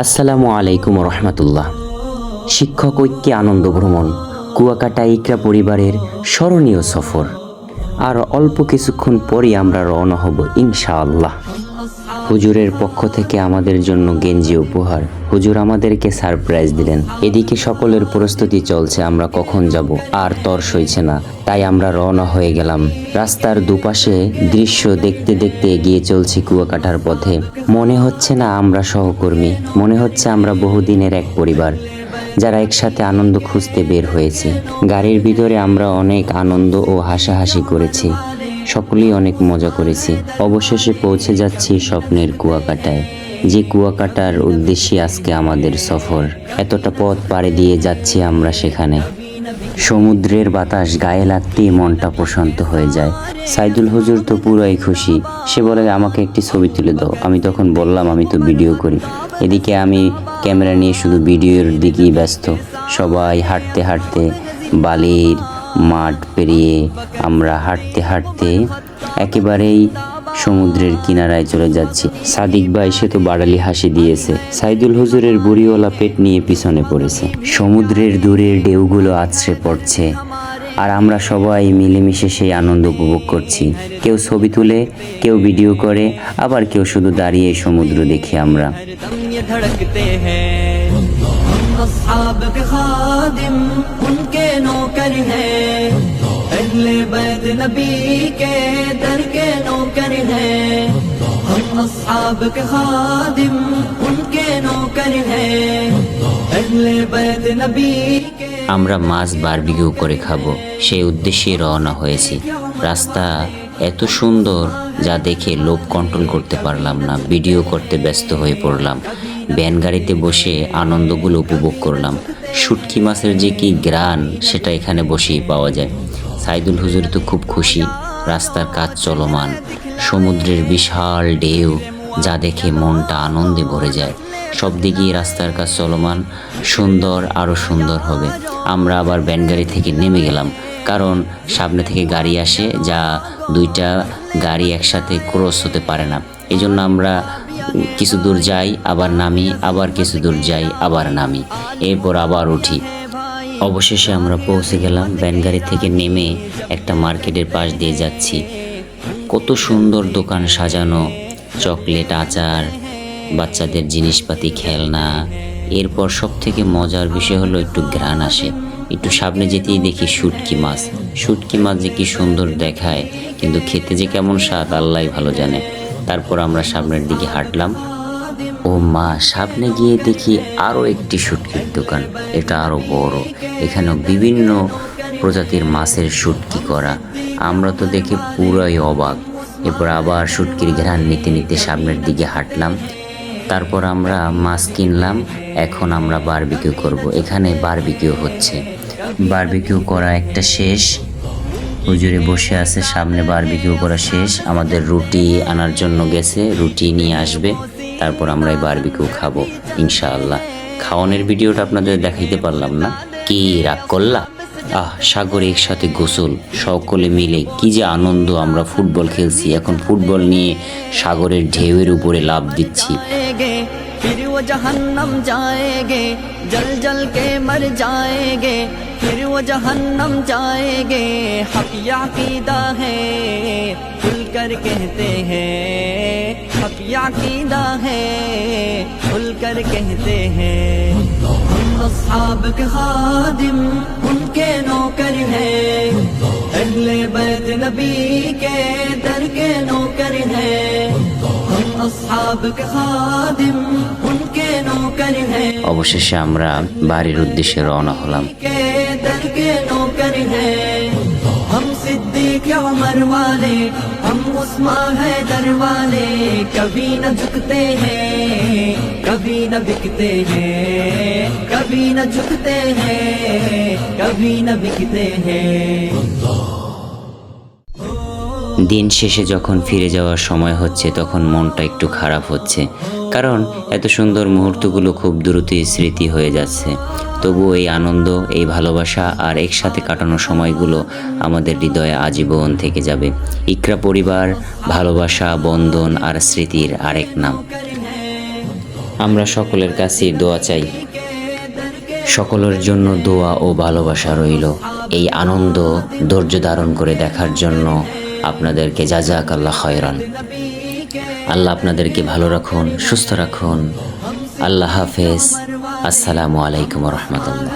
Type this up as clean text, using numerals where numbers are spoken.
আসসালামু আলাইকুম রহমতুল্লাহ। শিক্ষক ঐক্যে আনন্দ ভ্রমণ, কুয়াকাটা ইকরা পরিবারের স্মরণীয় সফর। আর অল্প কিছুক্ষণ পরই আমরা রওনা হব ইনশাআল্লাহ। হুজুরের পক্ষ থেকে আমাদের জন্য গেঞ্জি উপহার, হুজুর আমাদেরকে সারপ্রাইজ দিলেন। এদিকে সকলের প্রস্তুতি চলছে, আমরা কখন যাব আর তর সইছে না, তাই আমরা রওনা হয়ে গেলাম। রাস্তার দুপাশে দৃশ্য দেখতে দেখতে এগিয়ে চলছি কুয়াকাটার পথে। মনে হচ্ছে না আমরা সহকর্মী, মনে হচ্ছে আমরা বহুদিনের এক পরিবার, যারা একসাথে আনন্দ খুঁজতে বের হয়েছে। গাড়ির ভিতরে আমরা অনেক আনন্দ ও হাসাহাসি করেছি, সকলেই অনেক মজা করেছি। অবশেষে পৌঁছে যাচ্ছি স্বপ্নের কুয়াকাটায়, যে কুয়াকাটার উদ্দেশ্যে আজকে আমাদের সফর। এতটা পথ পাড়ি দিয়ে যাচ্ছি আমরা সেখানে। সমুদ্রের বাতাস গায়ে লাগতেই মনটা প্রশান্ত হয়ে যায়। সাইদুল হুজুর তো পুরাই খুশি, সে বলে আমাকে একটি ছবি তুলে দাও। আমি তখন বললাম আমি তো ভিডিও করি। এদিকে আমি ক্যামেরা নিয়ে শুধু ভিডিওর দিকেই ব্যস্ত। সবাই হাঁটতে হাঁটতে বালির মাঠ পেরিয়ে আমরা হাঁটতে হাঁটতে একেবারেই সমুদ্রের কিনারায় চলে যাচ্ছি। সাদিক ভাই সে তো বাড়ালি হাসি দিয়েছে। সাইদুল হুজুরের বুড়িওয়ালা পেট নিয়ে পিছনে পড়েছে। সমুদ্রের দূরের ঢেউগুলো আছড়ে পড়ছে, আর আমরা সবাই মিলেমিশে সেই আনন্দ উপভোগ করছি। কেউ ছবি তুলে, কেউ ভিডিও করে, আবার কেউ শুধু দাঁড়িয়ে সমুদ্র দেখি আমরা। अहले बैत नबी के दर के नौकर हैं, हम अस्हाब के खादिम उनके नौकर हैं, अहले बैत नबी के। আমরা মাছ বারবিকিউ করে খাবো, সেই উদ্দেশ্যে রওনা হয়েছি। রাস্তা এত সুন্দর যা দেখে লোভ কন্ট্রোল করতে পারলাম না, ভিডিও করতে ব্যস্ত হয়ে পড়লাম। ভ্যান গাড়িতে বসে আনন্দগুলো উপভোগ করলাম। শুটকি মাছের যে কি গ্রান সেটা এখানে বসেই পাওয়া যায়। সাইদুল হুজুর তো খুব খুশি। রাস্তার কাজ চলমান, সমুদ্রের বিশাল ঢেউ যা দেখে মনটা আনন্দে ভরে যায়। সব দিকেই রাস্তার কাজ চলমান, সুন্দর আরও সুন্দর হবে। আমরা আবার ভ্যান গাড়ি থেকে নেমে গেলাম, কারণ সামনে থেকে গাড়ি আসে, যা দুইটা গাড়ি একসাথে ক্রস হতে পারে না। এই জন্য আমরা কিছু দূর যাই আবার নামি, আবার কিছু দূর যাই আবার নামি, এরপর আবার উঠি। অবশেষে আমরা পৌঁছে গেলাম। ভ্যানগাড়ি থেকে নেমে একটা মার্কেটের পাশ দিয়ে যাচ্ছি। কত সুন্দর দোকান সাজানো, চকলেট, আচার, বাচ্চাদের জিনিসপাতি, খেলনা। এরপর সব থেকে মজার বিষয় হলো একটু ঘ্রাণ আসে। একটু সামনে যেতেই দেখি শুটকি মাছ। শুটকি মাছ যে কি সুন্দর দেখায়, কিন্তু খেতে যে কেমন স্বাদ আল্লাহ ভালো জানে। তারপর আমরা সামনের দিকে হাঁটলাম। ও মা, সামনে গিয়ে দেখি আরও একটি শুটকির দোকান, এটা আরও বড়। এখানেও বিভিন্ন প্রজাতির মাছের শুটকি করা। আমরা তো দেখে পুরাই অবাক। এরপর আবার শুটকির ঘ্রাণ নিতে নিতে সামনের দিকে হাঁটলাম। তারপর আমরা মাছ কিনলাম। এখন আমরা বারবিকিউ করব। এখানে বারবিকিউ হচ্ছে। বারবিকিউ করা একটা শেষ, হুজুরে বসে আছে সামনে। বারবিকিউ করা শেষ, আমাদের রুটি আনার জন্য গেছে, রুটি নিয়ে আসবে। তারপর আমরা এই বারবিকিউ খাবো ইনশাআল্লাহ। খাওয়ানোর ভিডিওটা আপনাদের দেখাইতে পারলাম না, কি রাগ করলা? সাগরে একসাথে গোসল, সকলে মিলে কি যে আনন্দ। আমরা ফুটবল খেলছি, এখন ফুটবল নিয়ে সাগরের ঢেউয়ের উপরে লাফ দিচ্ছি। फिर वो जहन्नम जाएंगे, जल जल के मर जाएंगे, फिर वो जहन्नम जाएंगे। हक याकीदा है खुल कर कहते हैं, हक याकीदा है खुल कर कहते हैं। हम अस्हाब के खादिम उनके नौकर हैं, अहले बैत नबी के दर के नौकर हैं, हम अस्हाब के खादिम उनके नौकर हैं। অবশেষে আমরা বাড়ির উদ্দেশ্যে রওনা হলাম। दर के नौकर हैं, हम सिद्दीक उमर वाले, हम उस्मान हैदर वाले, कभी न झुकते हैं, कभी न बिकते हैं, कभी न झुकते हैं, कभी न बिकते हैं। দিন শেষে যখন ফিরে যাওয়ার সময় হচ্ছে, তখন মনটা একটু খারাপ হচ্ছে, কারণ এত সুন্দর মুহূর্তগুলো খুব দ্রুতই স্মৃতি হয়ে যাচ্ছে। তবুও এই আনন্দ, এই ভালোবাসা আর একসাথে কাটানো সময়গুলো আমাদের হৃদয়ে আজীবন থেকে যাবে। ইকরা পরিবার ভালোবাসা, বন্ধন আর স্মৃতির আরেক নাম। আমরা সকলের কাছেই দোয়া চাই। সকলের জন্য দোয়া ও ভালোবাসা রইল। এই আনন্দ ধৈর্য ধারণ করে দেখার জন্য আপনাদেরকে জাযাকাল্লাহ খায়রান। আল্লাহ আপনাদেরকে ভালো রাখুন, সুস্থ রাখুন। আল্লাহ হাফেজ। আসসালামু আলাইকুম ওয়া রাহমাতুল্লাহ।